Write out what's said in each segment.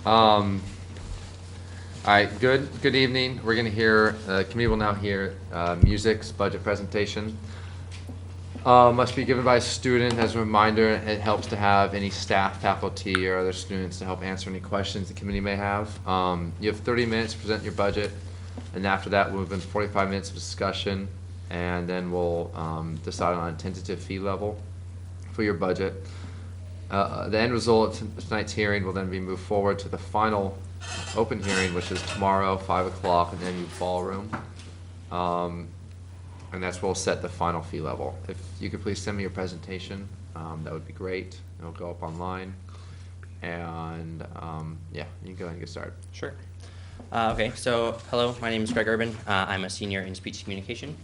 All right, good evening. We're going to hear, the committee will now hear music's budget presentation. Must be given by a student. As a reminder, it helps to have any staff, faculty, or other students to help answer any questions the committee may have. You have 30 minutes to present your budget, and after that, we'll move in 45 minutes of discussion, and then we'll decide on a tentative fee level for your budget. The end result of tonight's hearing will then be moved forward to the final open hearing, which is tomorrow, 5 o'clock, in the MU ballroom. And that's where we'll set the final fee level. If you could please send me your presentation, that would be great. It'll go up online. And yeah, you can go ahead and get started. Sure. Okay, so hello, my name is Greg Urban. I'm a senior in speech communication,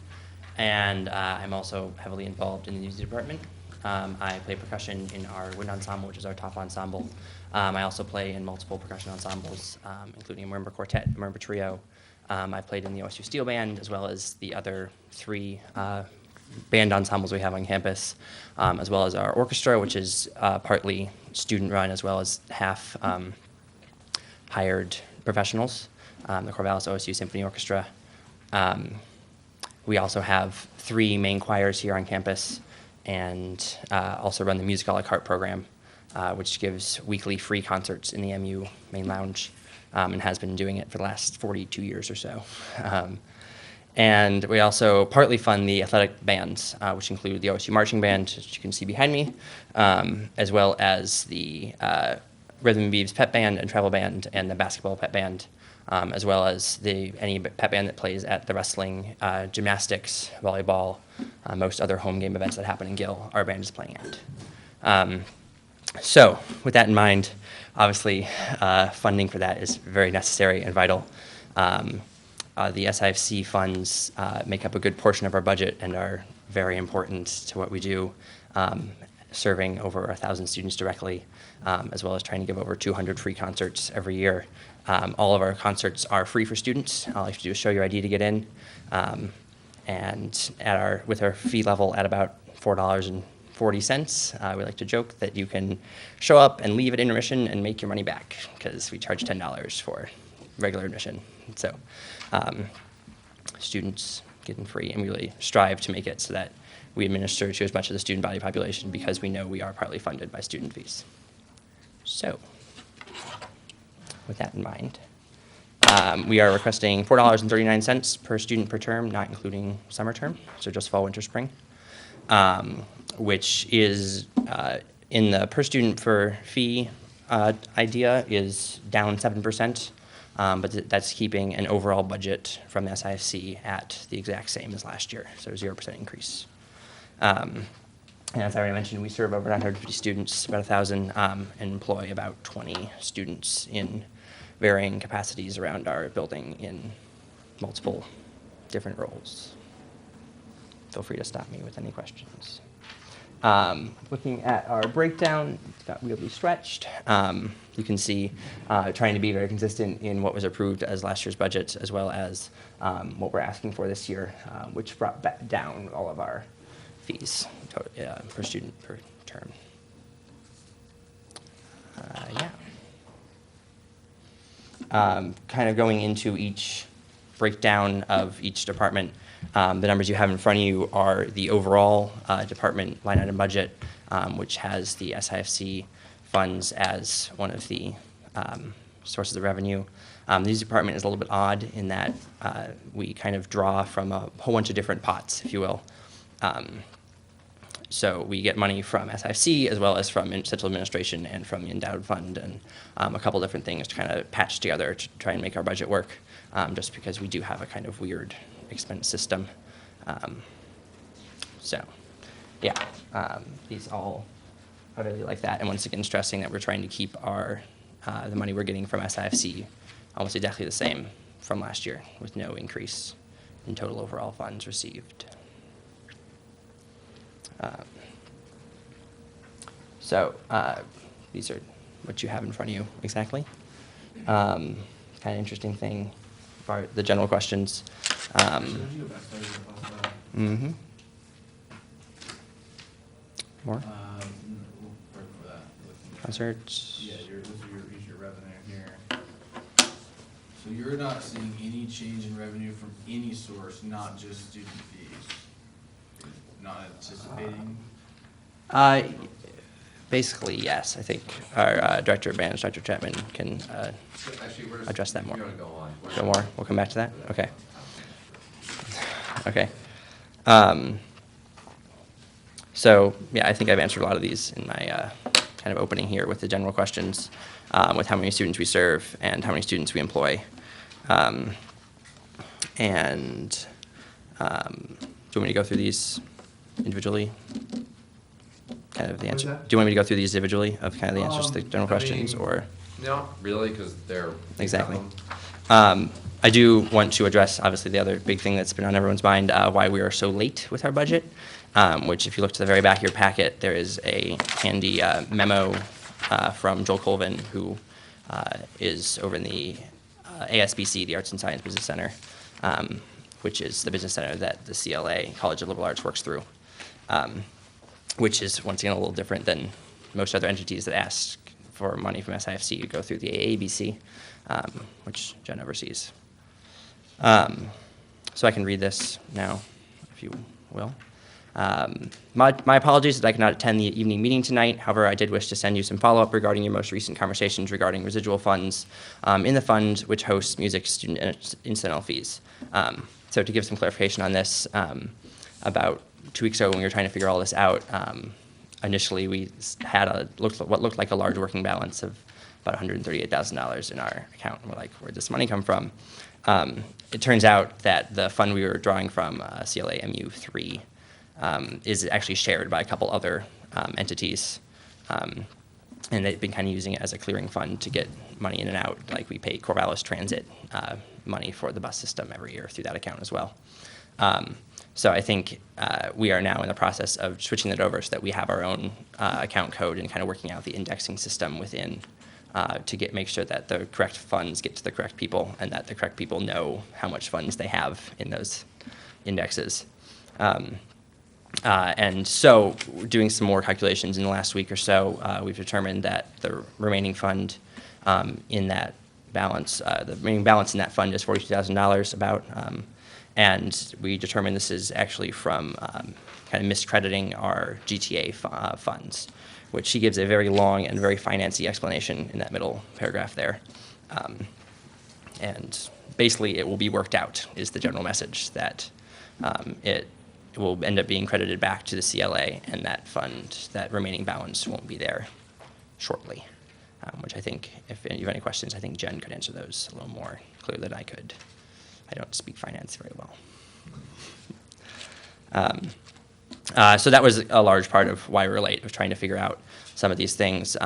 and I'm also heavily involved in the music department. I play percussion in our wind ensemble, which is our top ensemble. I also play in multiple percussion ensembles, including a marimba quartet, a marimba trio. I played in the OSU steel band, as well as the other three band ensembles we have on campus, as well as our orchestra, which is partly student-run, as well as half hired professionals, the Corvallis OSU Symphony Orchestra. We also have 3 main choirs here on campus, and also run the Music a la carte program, which gives weekly free concerts in the MU main lounge, and has been doing it for the last 42 years or so. And we also partly fund the athletic bands, which include the OSU marching band, which you can see behind me, as well as the Rhythm and Beeves pep band and travel band, and the basketball pep band, as well as any pep band that plays at the wrestling, gymnastics, volleyball, most other home game events that happen in Gill, our band is playing at. So with that in mind, obviously funding for that is very necessary and vital. The SIFC funds make up a good portion of our budget and are very important to what we do, serving over 1,000 students directly, as well as trying to give over 200 free concerts every year. All of our concerts are free for students. All you have to do is show your ID to get in. And with our fee level at about $4.40, we like to joke that you can show up and leave at intermission and make your money back, because we charge $10 for regular admission. So students get in free, and we really strive to make it so that we administer to as much of the student body population, because we know we are partly funded by student fees. So with that in mind, we are requesting $4.39 per student per term, not including summer term, so just fall, winter, spring, which is in the per student per fee idea is down 7%, but that's keeping an overall budget from the SIFC at the exact same as last year, so 0% increase. And as I already mentioned, we serve over 950 students, about 1,000, and employ about 20 students in varying capacities around our building in multiple different roles. Feel free to stop me with any questions. Looking at our breakdown, it's got weirdly stretched. You can see trying to be very consistent in what was approved as last year's budget, as well as what we're asking for this year, which brought back down all of our fees per student per term. Yeah. Kind of going into each breakdown of each department, the numbers you have in front of you are the overall department line item budget, which has the SIFC funds as one of the sources of revenue. The music department is a little bit odd in that we kind of draw from a whole bunch of different pots, if you will. So we get money from SIFC, as well as from central administration and from the endowed fund, and a couple different things to kind of patch together to try and make our budget work, just because we do have a kind of weird expense system. So yeah, these all are really like that. And once again, stressing that we're trying to keep our the money we're getting from SIFC almost exactly the same from last year, with no increase in total overall funds received. So these are what you have in front of you exactly. Kind of interesting thing for the general questions. Mm-hmm. More? For that. Concerts? Yeah, those are your revenue here. So you're not seeing any change in revenue from any source, not just student fees? Not anticipating? Basically, yes. I think our Director of Management, Dr. Chapman, can Actually, address that more. You're gonna go on. Go more? We'll come back to that? Okay. Okay. So, yeah, I think I've answered a lot of these in my kind of opening here with the general questions, with how many students we serve and how many students we employ. Do you want me to go through these individually? Kind of the answer. What's that? Do you want me to go through these individually of kind of the answers to the general questions, or? No, really, because they're. Exactly. I do want to address, obviously, the other big thing that's been on everyone's mind, why we are so late with our budget, which if you look to the very back of your packet, there is a handy memo from Joel Colvin, who is over in the ASBC, the Arts and Science Business Center, which is the business center that the CLA, College of Liberal Arts, works through, which is, once again, a little different than most other entities that ask for money from SIFC to go through the AABC, which Jen oversees. So I can read this now, if you will. My apologies that I could not attend the evening meeting tonight. However, I did wish to send you some follow-up regarding your most recent conversations regarding residual funds in the fund which hosts music student and incidental fees. So to give some clarification on this, about 2 weeks ago when we were trying to figure all this out, initially we had what looked like a large working balance of about $138,000 in our account. And we're like, where'd this money come from? It turns out that the fund we were drawing from, CLA MU3, is actually shared by a couple other entities. And they've been kind of using it as a clearing fund to get money in and out. Like we pay Corvallis Transit money for the bus system every year through that account as well. So I think we are now in the process of switching that over so that we have our own account code and kind of working out the indexing system within to make sure that the correct funds get to the correct people and that the correct people know how much funds they have in those indexes. And so doing some more calculations in the last week or so, we've determined that the remaining fund in that balance, the remaining balance in that fund is $42,000 about. And we determined this is actually from kind of miscrediting our GTA funds, which he gives a very long and very financy explanation in that middle paragraph there. And basically it will be worked out is the general message, that it will end up being credited back to the CLA, and that fund, that remaining balance won't be there shortly, which I think, if you have any questions, I think Jen could answer those a little more clearly than I could. I don't speak finance very well. So that was a large part of why we were late, was trying to figure out some of these things.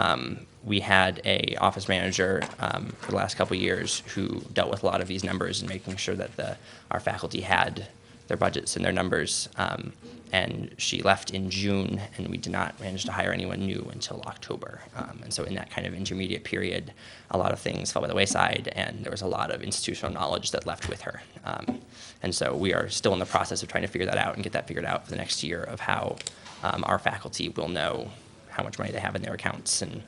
We had a office manager for the last couple of years who dealt with a lot of these numbers and making sure that our faculty had their budgets and their numbers. And she left in June, and we did not manage to hire anyone new until October. And so in that kind of intermediate period, a lot of things fell by the wayside, and there was a lot of institutional knowledge that left with her. And so we are still in the process of trying to figure that out and get that figured out for the next year of how our faculty will know how much money they have in their accounts and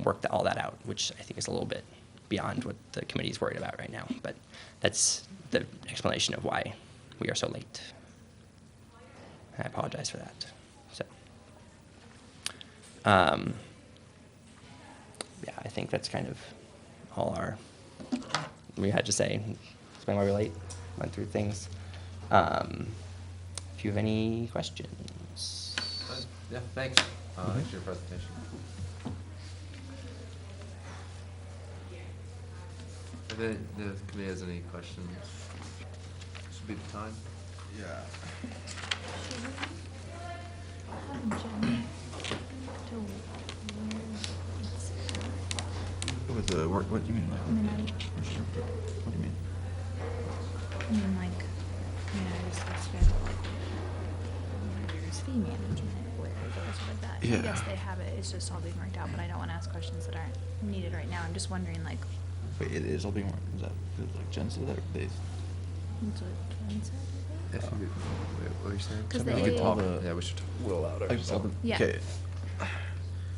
work all that out, which I think is a little bit beyond what the committee is worried about right now. But that's the explanation of why we are so late. I apologize for that. So, yeah, I think that's kind of all we had to say. Explain why we're late. Went through things. If you have any questions. Yeah, thanks. Thanks for your presentation. If the committee has any questions, this would be the time. Yeah. With the work, what do you mean? Like, Midnight. what do you mean? I mean, like, I just asked like, there's fee management, where it goes with that. Yeah. I guess they have it, it's just all being worked out, but I don't want to ask questions that aren't needed right now. I'm just wondering, like. Wait, it is all being worked. Is that like Jen said that? They. What's what Jen said? If you could, wait, what are you saying? 'Cause we the could AA talk. Yeah, we should talk a little louder. I just- Yeah. Okay.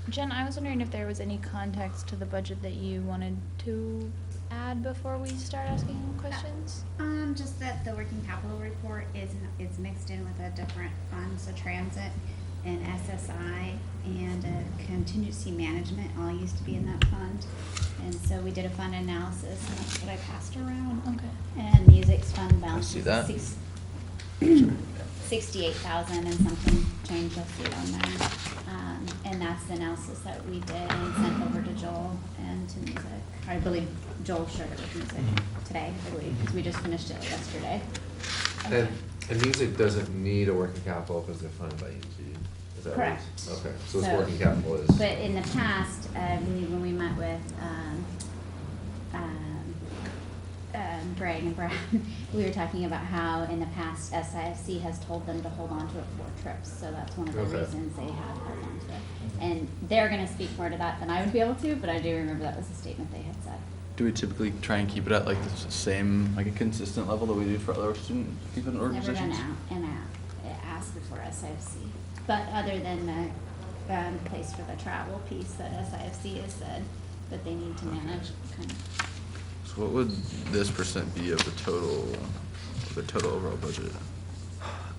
Jen, I was wondering if there was any context to the budget that you wanted to add before we start asking questions? Just that the working capital report is mixed in with a different fund, so transit and SSI and contingency management all used to be in that fund. And so we did a fund analysis, and that's what I passed around. Okay. And music's fund balance see is that? 68,000 and something change, you'll see it on there. And that's the analysis that we did and sent over to Joel and to music. I believe Joel shared it with music today, I believe, because we just finished it yesterday. And music doesn't need a working capital because they're funded by UG. Is that right? Correct. Okay, so this working capital is. But in the past, when we met with Greg and Brad, we were talking about how in the past SIFC has told them to hold on to it for trips, so that's one of the Okay. reasons they have held on to it. And they're gonna speak more to that than I would be able to, but I do remember that was a statement they had said. Do we typically try and keep it at like the same, like a consistent level that we do for other student keeping Never organizations? done asked before SIFC, but other than the place for the travel piece that SIFC has said that they need to manage, kind of. So what would this percent be of the total overall budget?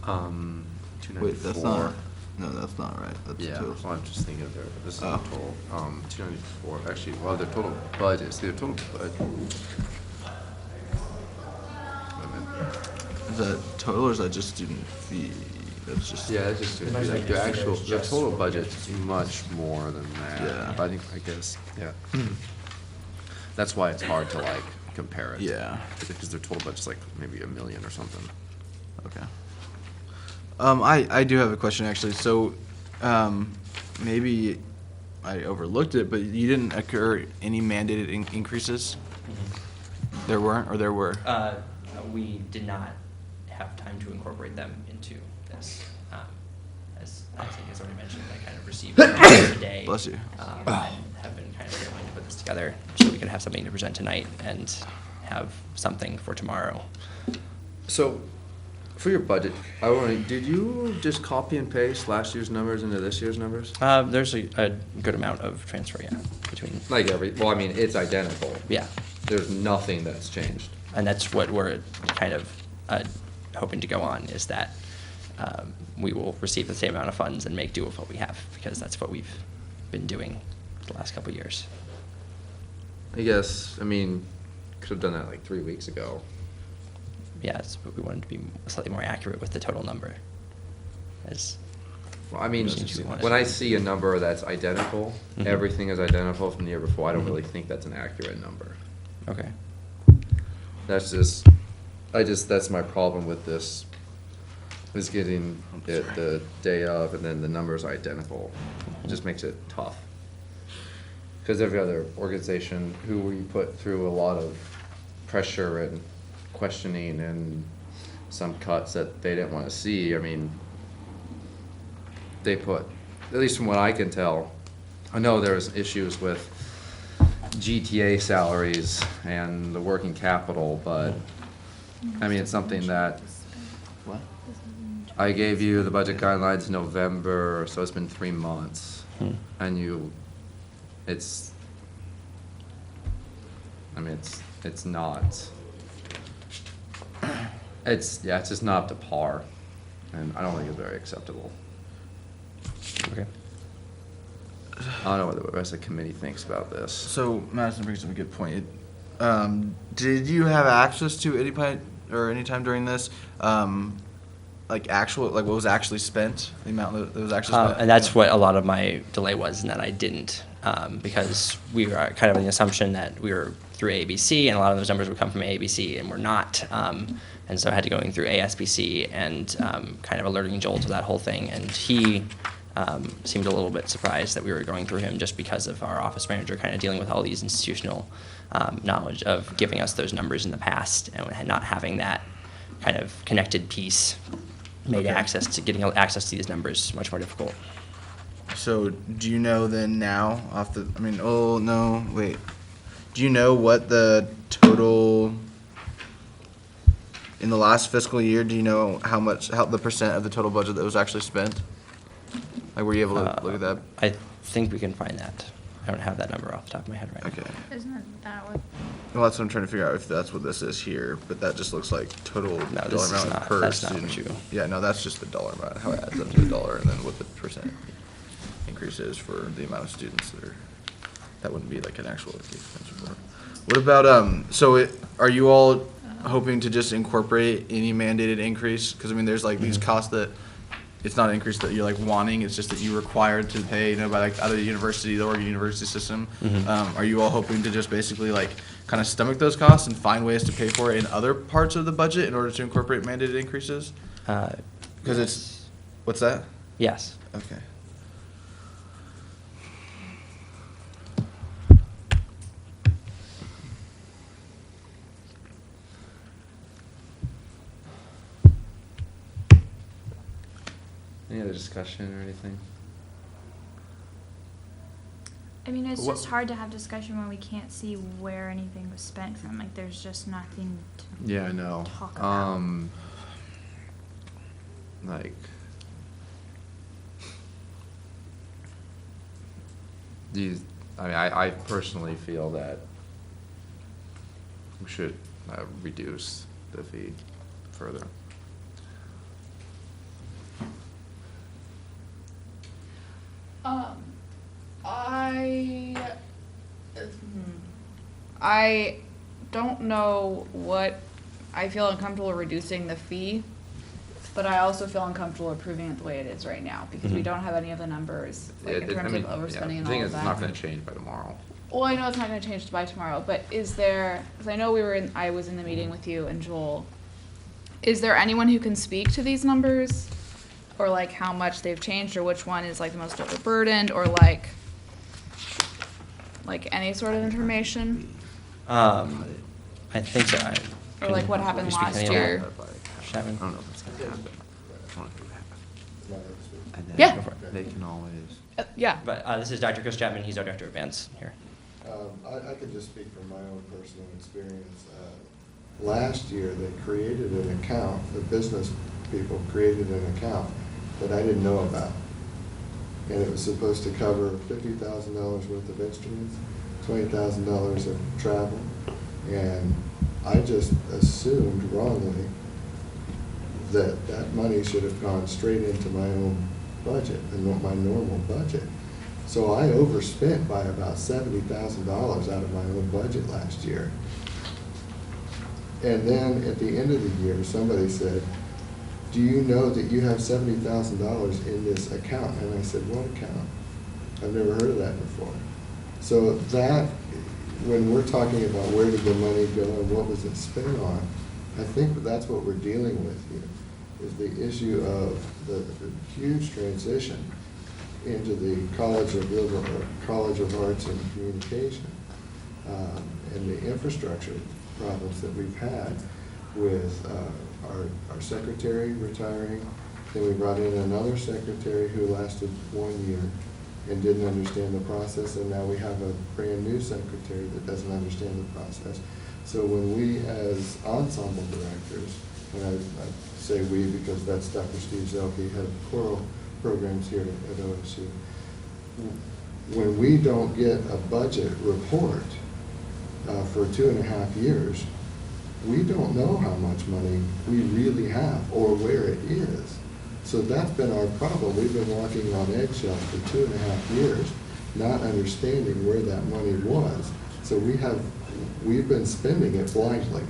294. Wait, that's not, no, that's not right. That's the Yeah, total. well, I'm just thinking of their, this is the Oh. total, 294, actually, well, their total budget, see, their total budget. Is that total or is that just student fee? That's just. Yeah, it's just, It might like, be the actual, just the total for budget's much more than that. Yeah. But I guess, yeah. That's why it's hard to like compare it. Yeah. Because their total budget's like maybe $1 million or something. Okay. I do have a question actually. So, maybe I overlooked it, but you didn't occur any mandated increases? There weren't, or there were? We did not have time to incorporate them into this. As I think has already mentioned, I kind of received it today. Bless you. And have been kind of struggling to put this together so we could have something to present tonight and have something for tomorrow. So, for your budget, I want did you just copy and paste last year's numbers into this year's numbers? There's a good amount of transfer, yeah, between, Like well, I mean, it's identical. yeah. There's nothing that's changed. And that's what we're kind of hoping to go on, is that we will receive the same amount of funds and make do with what we have, because that's what we've been doing the last couple of years. I guess, I mean, could have done that like 3 weeks ago. Yeah, but we wanted to be slightly more accurate with the total number. As Well, I mean, Since you want when it. I see a number that's identical, Mhm. everything is identical from the year before, I don't Mhm. really think that's an accurate number. Okay. That's that's my problem with this, is getting it the day of and then the numbers are identical. It just makes it tough. Because every other organization who we put through a lot of pressure and questioning and some cuts that they didn't want to see, I mean, they put, at least from what I can tell, I know there's issues with GTA salaries and the working capital, but, I mean, it's something that, What? I gave you the budget guidelines in November, so it's been 3 months. Hmm. And it's, I mean, it's not, it's just not up to par. And I don't think it's very acceptable. Okay. I don't know what the rest of the committee thinks about this. So Madison brings up a good point. Did you have access to any point or any time during this, like what was actually spent, the amount that was actually spent? And that's what a lot of my delay was, in that I didn't, because we were kind of in the assumption that we were through ABC, and a lot of those numbers would come from ABC, and we're not. And so I had to go in through ASBC and kind of alerting Joel to that whole thing, and he seemed a little bit surprised that we were going through him, just because of our office manager kind of dealing with all these institutional knowledge of giving us those numbers in the past, and not having that kind of connected piece made Okay. getting access to these numbers much more difficult. So do you know then now do you know what the total in the last fiscal year, do you know how the percent of the total budget that was actually spent? Like, were you able to look at that? think we can find that. I don't have that number off the top of my head right now. Okay. Isn't that what? Well, that's what I'm trying to figure out, if that's what this is here, but that just looks like total No, dollar this is amount not- per that's not student. what you- Yeah, no, that's just the dollar amount, how it adds up to the dollar, and then what the percent increase is for the amount of students that wouldn't be like an actual expense report. What about, are you all hoping to just incorporate any mandated increase? Because I mean, there's like these costs that, it's not an increase that you're like wanting, it's just that you're required to pay, by like out of the university, the Oregon University system. Are you all hoping to just basically like kind of stomach those costs and find ways to pay for it in other parts of the budget in order to incorporate mandated increases? Because it's, what's that? Yes. Okay. Any other discussion or anything? I mean, it's What- just hard to have discussion when we can't see where anything was spent from. Like, there's just nothing to Yeah, I know. talk about. Like, I personally feel that we should reduce the fee further. I don't know what, I feel uncomfortable reducing the fee, but I also feel uncomfortable approving it the way it is right now, because we Mhm. don't have any of the numbers, like in terms of overspending and The thing all is, of it's not that. gonna change by tomorrow. Well, I know it's not gonna change by tomorrow, but is there, because I know I was in the meeting with you and Joel, is there anyone who can speak to these numbers? Or like how much they've changed, or which one is like the most overburdened, or like any sort of information? I think so. Or like what happened Can you speak last any of year? that, Chapman? I don't know if it's gonna happen. I don't know if it will happen. And then Yeah. Go for it. They can always. Yeah. But this is Dr. Chris Chapman. He's our director of events here. I can just speak from my own personal experience. Last year, they created an account, the business people created an account that I didn't know about. And it was supposed to cover $50,000 worth of instruments, $20,000 of travel. And I just assumed wrongly that that money should have gone straight into my own budget and not my normal budget. So I overspent by about $70,000 out of my own budget last year. And then at the end of the year, somebody said, "Do you know that you have $70,000 in this account?" And I said, "What account? I've never heard of that before." So that, when we're talking about where did the money go and what was it spent on, I think that's what we're dealing with here, is the issue of the huge transition into the College of Arts and Communication, and the infrastructure problems that we've had with our secretary retiring. Then we brought in another secretary who lasted 1 year and didn't understand the process, and now we have a brand new secretary that doesn't understand the process. So when we, as ensemble directors, and I say we because that's Dr. Steve Zelke, head of choral programs here at OSU, when we don't get a budget report for 2.5 years, we don't know how much money we really have or where it is. So that's been our problem. We've been walking on eggshells for 2.5 years, not understanding where that money was. So we've been spending it blindly.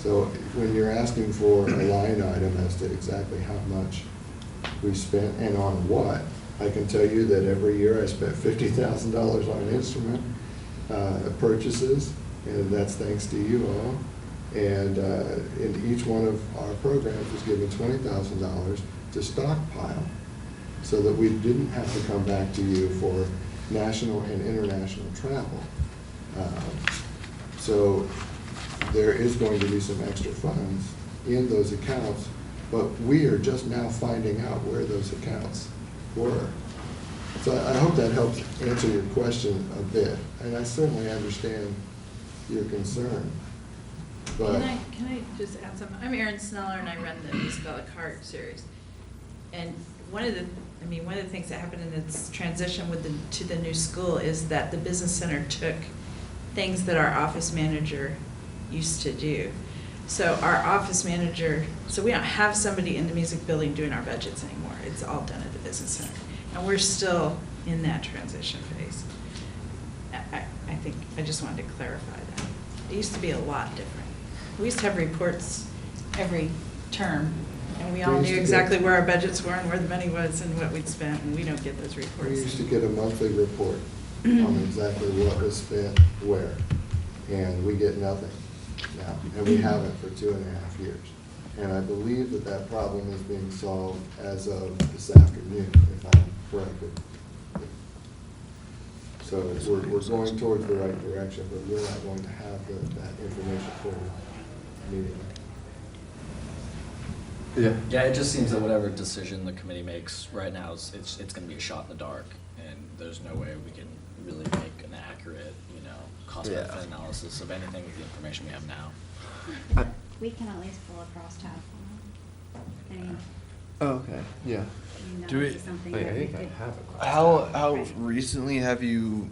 So when you're asking for a line item as to exactly how much we spent and on what, I can tell you that every year I spent $50,000 on instrument purchases, and that's thanks to you all. And in each one of our programs was given $20,000 to stockpile, so that we didn't have to come back to you for national and international travel. So there is going to be some extra funds in those accounts, but we are just now finding out where those accounts were. So I hope that helps answer your question a bit, and I certainly understand your concern. But Can I just add something? I'm Erin Sneller, and I run the Music a la carte series. And one of the things that happened in its transition to the new school is that the business center took things that our office manager used to do. So our office manager, so we don't have somebody in the music building doing our budgets anymore. It's all done at the business center. And we're still in that transition phase. I think, I just wanted to clarify that. It used to be a lot different. We used to have reports every term, and we all knew exactly where our budgets were and where the money was and what we'd spent, and we don't get those reports. We used to get a monthly report on exactly what was spent where, and we get nothing now, and we haven't for 2.5 years. And I believe that that problem is being solved as of this afternoon, if I'm corrected. So we're going towards the right direction, but we're not going to have that information for the meeting. Yeah. Yeah, it just seems that whatever decision the committee makes right now, it's going to be a shot in the dark, and there's no way we can really make an accurate, cost-benefit analysis of anything with the information we have now. We can at least pull a crosstab. I mean, Oh, okay, yeah. that Do would we- be something I that we think I could. have it. How recently have you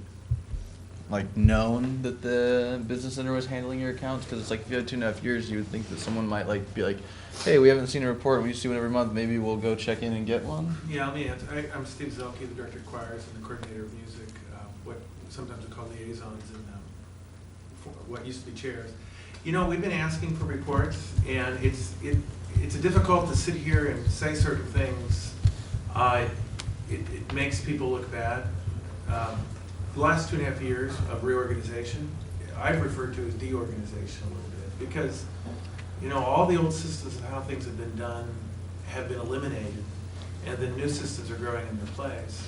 known that the business center was handling your accounts? Because it's like if you had 2.5 years, you would think that someone might be like, hey, we haven't seen a report. We see one every month. Maybe we'll go check in and get one. Yeah, let me answer. I'm Steve Zelke, the director of choirs and the coordinator of music. What sometimes we call liaisons and what used to be chairs. We've been asking for reports, and it's difficult to sit here and say certain things. It makes people look bad. The last 2.5 years of reorganization, I've referred to as deorganization a little bit, because all the old systems of how things have been done have been eliminated, and the new systems are growing in their place.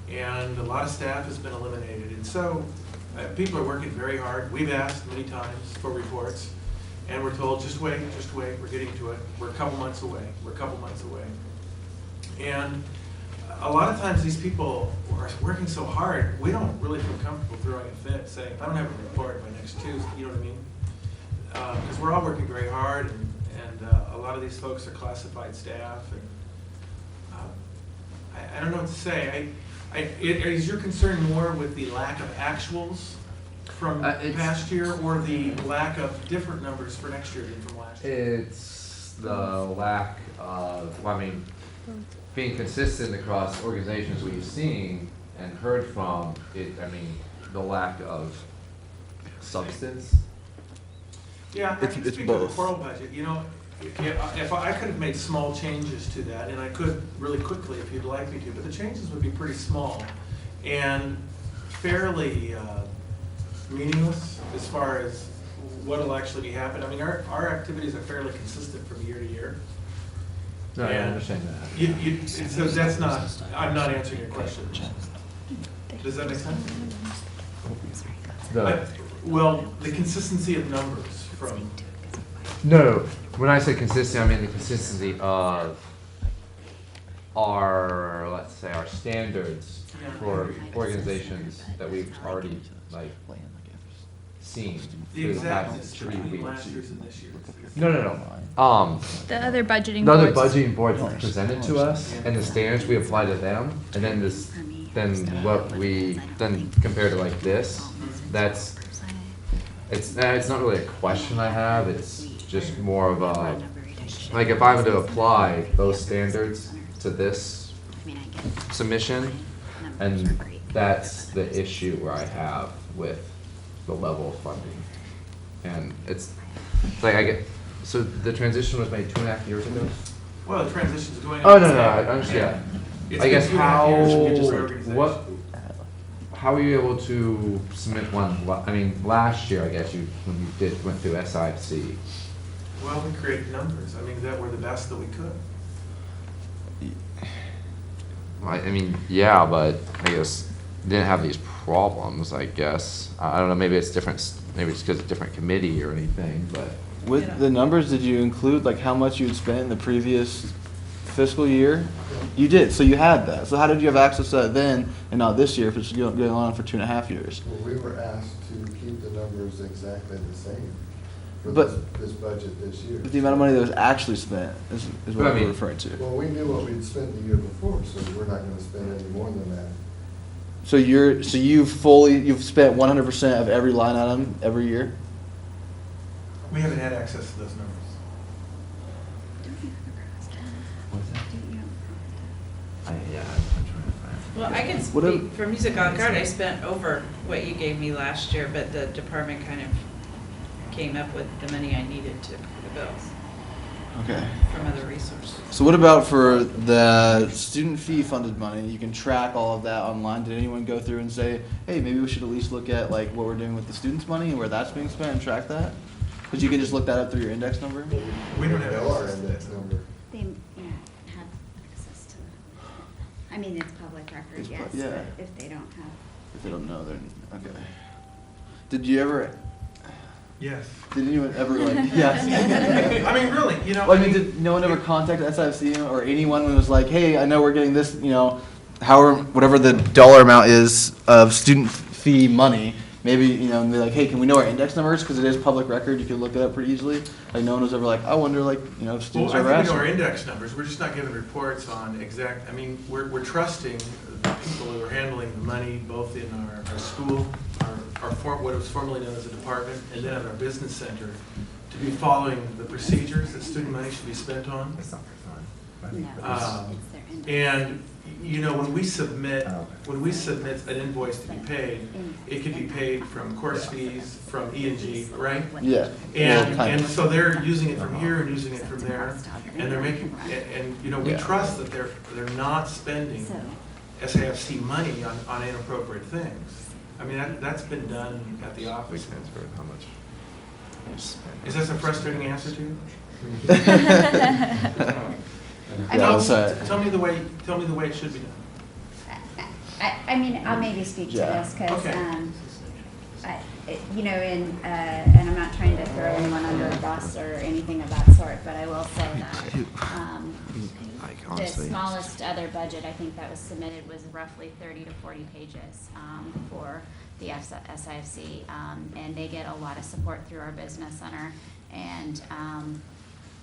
And a lot of staff has been eliminated, and so people are working very hard. We've asked many times for reports, and we're told, just wait, we're getting to it. We're a couple months away. And a lot of times these people are working so hard, we don't really feel comfortable throwing a fit, saying, if I don't have a report by next Tuesday, you know what I mean? Because we're all working very hard, and a lot of these folks are classified staff, and I don't know what to say. Is your concern more with the lack of actuals from past year, or the lack of different numbers for next year than from last year? It's the lack of, being consistent across organizations we've seen and heard from, the lack of substance. Yeah, I can It's speak to the both. choral budget. If I could have made small changes to that, and I could really quickly if you'd like me to, but the changes would be pretty small and fairly meaningless as far as what will actually be happening. Our activities are fairly consistent from year to year. No, I And understand that. So that's not, I'm not answering your question. Does that make sense? Well, the consistency of numbers from. No, when I say consistency, I mean the consistency of our, let's say, our standards for organizations that we've already seen The through the exact past 3 between weeks. last year's and this year's. No. The other budgeting The other boards. budgeting boards presented to us, and the standards we apply to them, and then what we then compare to this. It's not really a question I have. It's just more of a if I were to apply those standards to this submission, and that's the issue where I have with the level of funding, and it's so the transition was made 2.5 years ago. Well, the transition's going Oh on. no, I understand. It's I guess been 2.5 years to get this reorganization. How were you able to submit one? Last year, I guess when you went through SIC. Well, we created numbers. That were the best that we could. Yeah, but I guess didn't have these problems. I guess I don't know. Maybe it's different. Maybe it's because it's a different committee or anything. But With the numbers, did you include how much you had spent in the previous fiscal year? You did, so you had that. So how did you have access to that then and not this year if it's going on for 2.5 years? Well, we were asked to keep the numbers exactly the same. for But- this budget this year. But the amount of money that was actually spent is But what I we're mean- referring to. Well, we knew what we'd spent the year before, so we're not gonna spend any more than that. So you've spent 100% of every line item every year? We haven't had access to those numbers. Well, I can What speak if- for music à la carte, I spent over what you gave me last year, but the department kind of came up with the money I needed to pay the bills Okay. from other resources. So what about for the student fee funded money? You can track all of that online. Did anyone go through and say, hey, maybe we should at least look at like what we're doing with the students' money and where that's being spent and track that? Because you can just look that up through your index number? We don't have know our access to index that. number. They, have access to it. I mean, it's public record, It's yes, yeah. but if they don't have. If they don't know, then, okay. Did you ever, Yes. did anyone ever like, yes? I mean, really, you know. Well, I mean, did no one ever contact SIFC or anyone when it was like, hey, I know we're getting this, however, whatever the dollar amount is of student fee money, maybe, and be like, hey, can we know our index numbers? Because it is public record, you can look it up pretty easily. Like, no one was ever like, I wonder, like, if Well, students I are ever think we know our asking. index numbers, we're just not giving reports on exact, I mean, we're trusting the people who are handling the money, both in our school, what was formerly known as a department, and then at our business center, to be following the procedures that student money should be spent on. No, it's their index. And, when we submit an invoice to be paid, it could be paid from course fees, from E&G, right? Yeah. And, Well, kind of. so they're using it from here and using it from there, and they're making, and, we Yeah. trust that they're not spending So, SAFC money on inappropriate things. I mean, that's been done at the office. How much? Is this a frustrating answer to you? I Yeah, mean- so- Tell me the way it should be done. I mean, I'll maybe speak to Yeah. this, because, Okay. and I'm not trying to throw anyone under the bus or anything of that sort, but I will say that, the smallest other budget, I think that was submitted was roughly 30 to 40 pages, for the SIFC, and they get a lot of support through our business center, and,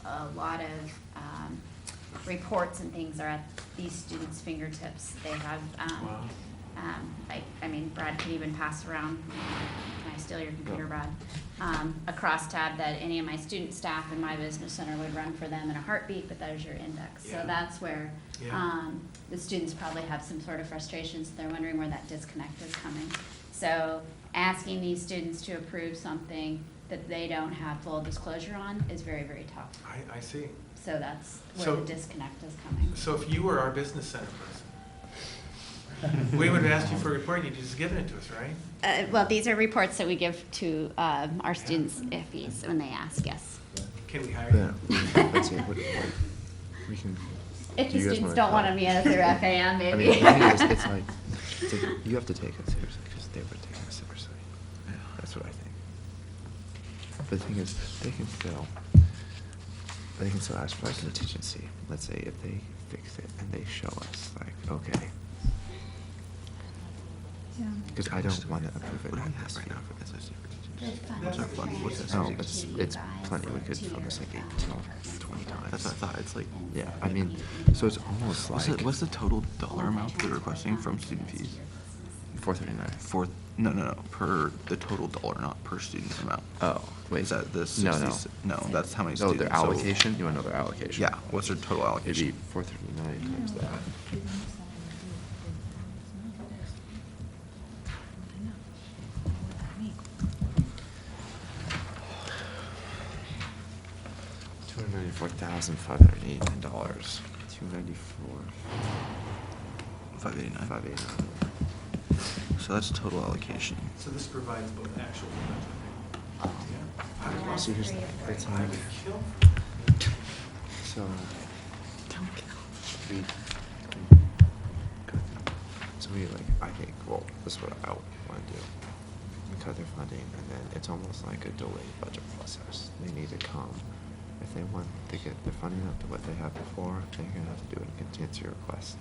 a lot of, reports and things are at these students' fingertips. They have, Wow. Brad can even pass around, can I steal your computer, Brad? A crosstab that any of my student staff in my business center would run for them in a heartbeat, but there's your index. So Yeah. that's where, Yeah. the students probably have some sort of frustrations. They're wondering where that disconnect is coming. So asking these students to approve something that they don't have full disclosure on is very, very tough. I see. So that's where So- the disconnect is coming. So if you were our business center person, we would have asked you for a report, and you'd just given it to us, right? Well, these are reports that we give to our students IFEs when they ask, yes. Can we hire you? Let's see, we can. If do the you guys students wanna don't want try? to meet us through FAM, I maybe. mean, the thing is, it's like, you have to take it seriously, because they would take it seriously. That's what I think. But the thing is, they can still ask for a contingency. Let's say if they fix it and they show us, like, okay. Because I don't want to approve it right now for contingency. No, it's plenty, we could fund this like 18, 20 times. That's what I thought, it's like. Yeah, I mean, so it's almost like. What's the total dollar amount they're requesting from student fees? 439. No, per the total dollar, not per student amount. Oh, wait. Is that the No, 60? No, that's how many No, students. their so- allocation, you want to know their allocation? Yeah, what's their total It'd be allocation? 439 times that. $294,589. 294. 589. 589. So that's total allocation. So this provides both actual and budget. Yeah. Well, see, here's the thing. It's I like, would kill. so. We. So we I think, well, this is what I want to do. We cut their funding, and then it's almost like a delayed budget process. They need to come. If they want to get their funding up to what they had before, they're gonna have to do a contingency request.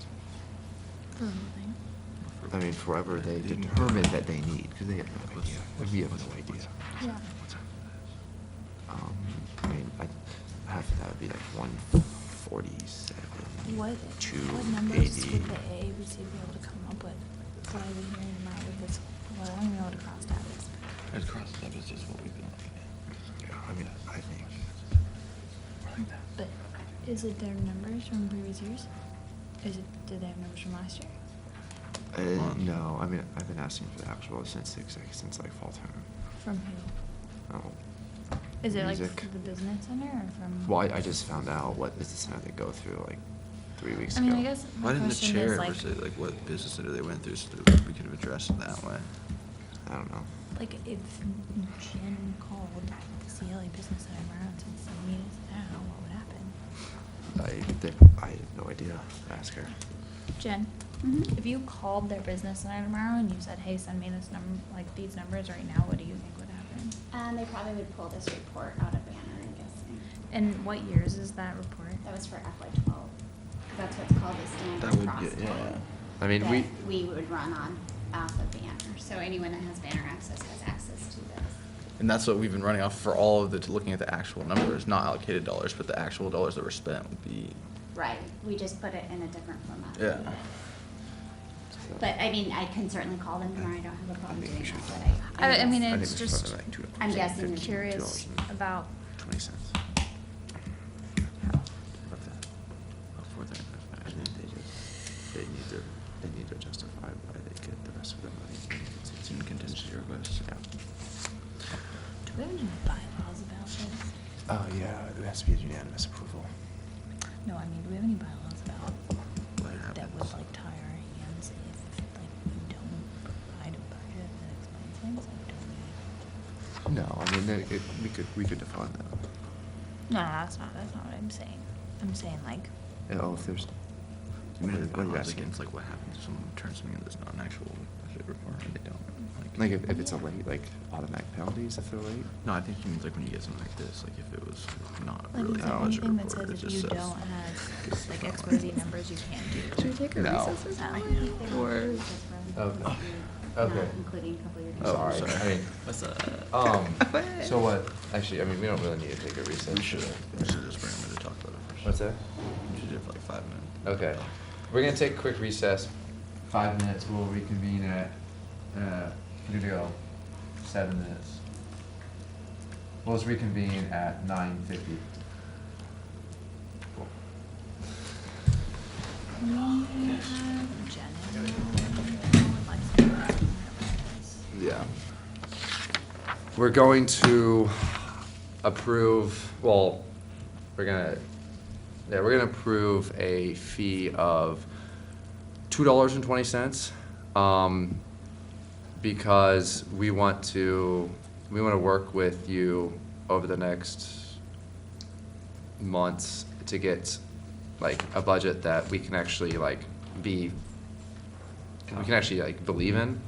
I mean, for whatever they determine that they need, because they have no idea. We have no idea. I mean, that would be like 147. What numbers would the AABC be able to come up with? Why are we hearing them out with this? Well, I don't even know what a cross tab is. Red Cross tab is just what we've been looking at. Yeah, I mean, I think. But is it their numbers from previous years? Did they have numbers from last year? No, I mean, I've been asking for the actual since like fall term. From who? Oh. Is it like Music. the business center or from? Well, I just found out what business center they go through like 3 weeks I ago. mean, I guess Why my didn't the question chair is ever like, say like what business center they went through so that we could have addressed it that way? I don't know. like if Jen called the CLA Business Center around and said, meet us now, what would happen? I have no idea. Ask her. Jen, Mhm. if you called their business center tomorrow and you said, hey, send me this number, like these numbers right now, what do you think would happen? They probably would pull this report out of Banner, I'm guessing. And what years is that report? That was for FY12. That's what's called the That standard would cross get, yeah. I mean, that we would run on off of Banner. So anyone that has Banner access has access to this. And that's what we've been running off for all of the, looking at the actual numbers, not allocated dollars, but the actual dollars that were spent would be. Right, we just put it in a different format. Yeah. But I mean, I can certainly call them tomorrow, I don't have a problem think doing we should. that, but I mean, I think it's we should just, put it like $2. I'm guessing I'm it's curious about, 20 cents. They need to justify why they get the rest of their money. It's in contingency request. Yeah. do we have any bylaws about this? Oh, yeah, it has to be a unanimous approval. No, I mean, do we have any bylaws about What that happens? would like tie our hands if like we don't provide a budget that explains things? Like, don't we? No, I mean, we could define that. No, that's not what I'm saying. I'm saying like, Oh, if there's. I mean, what are you bylaws asking? against like what happens if someone turns something in that's not an actual budget report and they don't. Like if it's a late, like automatic penalties if they're late? No, I think he means like when you get something like this, like if it was not like really is a there budget anything that report, it says if just you says. don't have it's like not X, like- Y, Z numbers, you can't do? Should we take a No. recess or something? Or. Okay. Not Okay. including a couple of your. Oh, sorry. sorry. I mean, What's up? so what, actually, I mean, we don't really need to take a recess. We should just bring him in to talk about it first. What's that? We should do it for like 5 minutes. Okay. We're gonna take a quick recess, 5 minutes, we'll reconvene at, we're gonna go 7 minutes. We'll just reconvene at 9:50. Cool. We have Jen and Alexa. Yeah. We're going to approve, well, we're gonna approve a fee of $2.20, because we want to work with you over the next months to get like a budget that we can actually like believe in,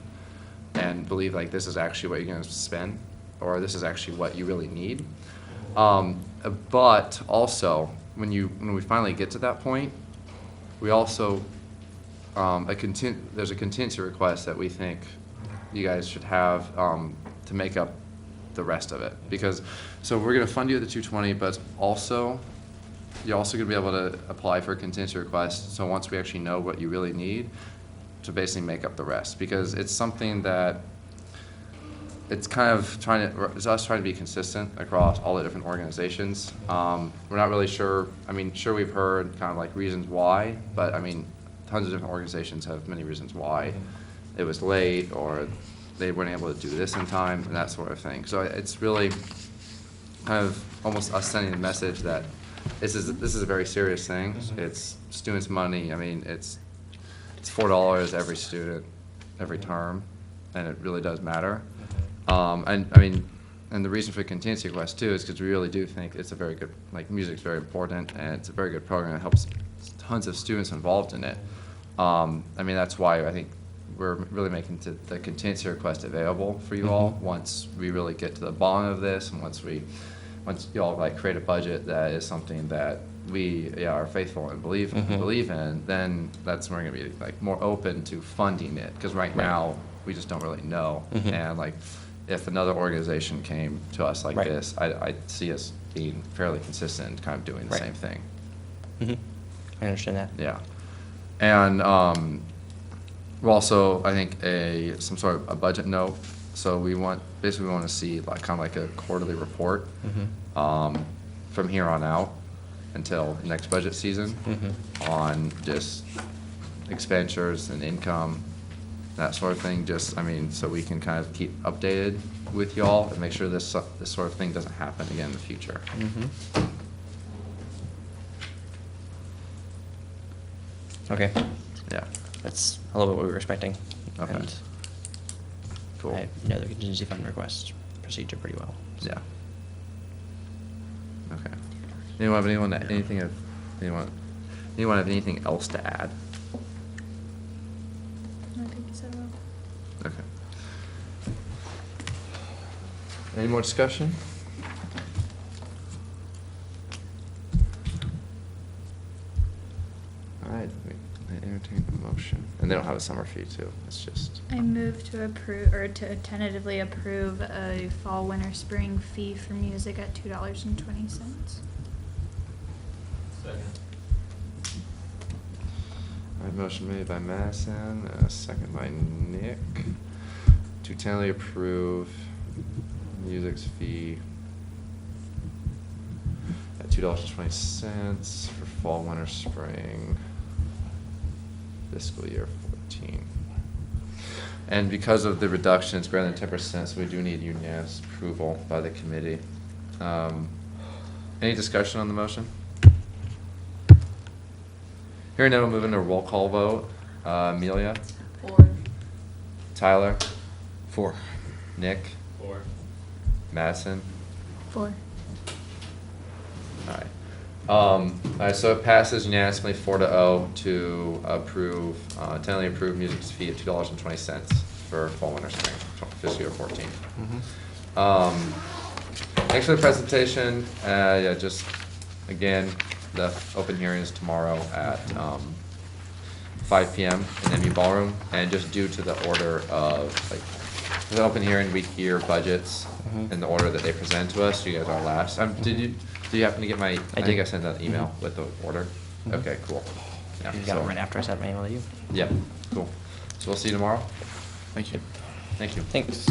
and believe like this is actually what you're gonna spend, or this is actually what you really need. But also, when we finally get to that point, we also, there's a contingency request that we think you guys should have, to make up the rest of it. Because, so we're gonna fund you the 220, but also, you're also gonna be able to apply for a contingency request, so once we actually know what you really need, to basically make up the rest. Because it's something that, it's kind of it's us trying to be consistent across all the different organizations. We're not really sure, I mean, sure we've heard kind of like reasons why, but I mean, tons of different organizations have many reasons why it was late, or they weren't able to do this in time, and that sort of thing. So it's really kind of almost us sending a message that this is a very serious thing. It's students' money. I mean, it's $4 every student, every term, and it really does matter. And I mean, and the reason for contingency request too is because we really do think it's a very good, like, music's very important, and it's a very good program. It helps tons of students involved in it. I mean, that's why I think we're really making the contingency request available for you all once we really get to the bottom of this, and once you all like create a budget that is something that we are faithful and believe in, then that's when we're gonna be like more open to funding it, because right now we just don't really know. And like if another organization came to us like Right. this, I see us being fairly consistent and kind of doing the Right. same thing. Mhm. I understand that. Yeah. And we're also, I think, some sort of a budget note. So we want to see like kind of like a quarterly report from here on out until next budget season on just expenditures and income, that sort of thing. Just, I mean, so we can kind of keep updated with y'all and make sure this sort of thing doesn't happen again in the future. Okay. Yeah. That's a little bit what we were expecting. Okay. And Cool. I know the contingency fund request procedure pretty well. so. Yeah. Okay. Anyone have anyone have anything else to add? I think so. Okay. Any more discussion? All right, I entertain the motion. And they don't have a summer fee too, it's just. I move to approve, or to tentatively approve a fall, winter, spring fee for music at $2.20. Second. All right, motion made by Madison, second by Nick, to tentatively approve music's fee at $2.20 for fall, winter, spring, fiscal year 14. And because of the reduction, it's greater than 10%, so we do need unanimous approval by the committee. Any discussion on the motion? Hearing none, we'll move into a roll call vote. Amelia? 4. Tyler? 4. Nick? 4. Madison? 4. Alright. Alright, so it passes unanimously 4-0 to approve, tentatively approve music's fee at $2.20 for fall, winter, spring, fiscal year 14. Thanks for the presentation. Yeah, just, again, the open hearing is tomorrow at 5 p.m. in MU Ballroom, and just due to the order of, like, the open hearing, we hear budgets in the order that they present to us. You guys are last. Did you happen to get my? I think I sent an email with the order. Okay, cool. Yeah, You got it right after I sent my email to you. Yeah, cool. So we'll see you tomorrow. Thank you. Thank you. Thanks.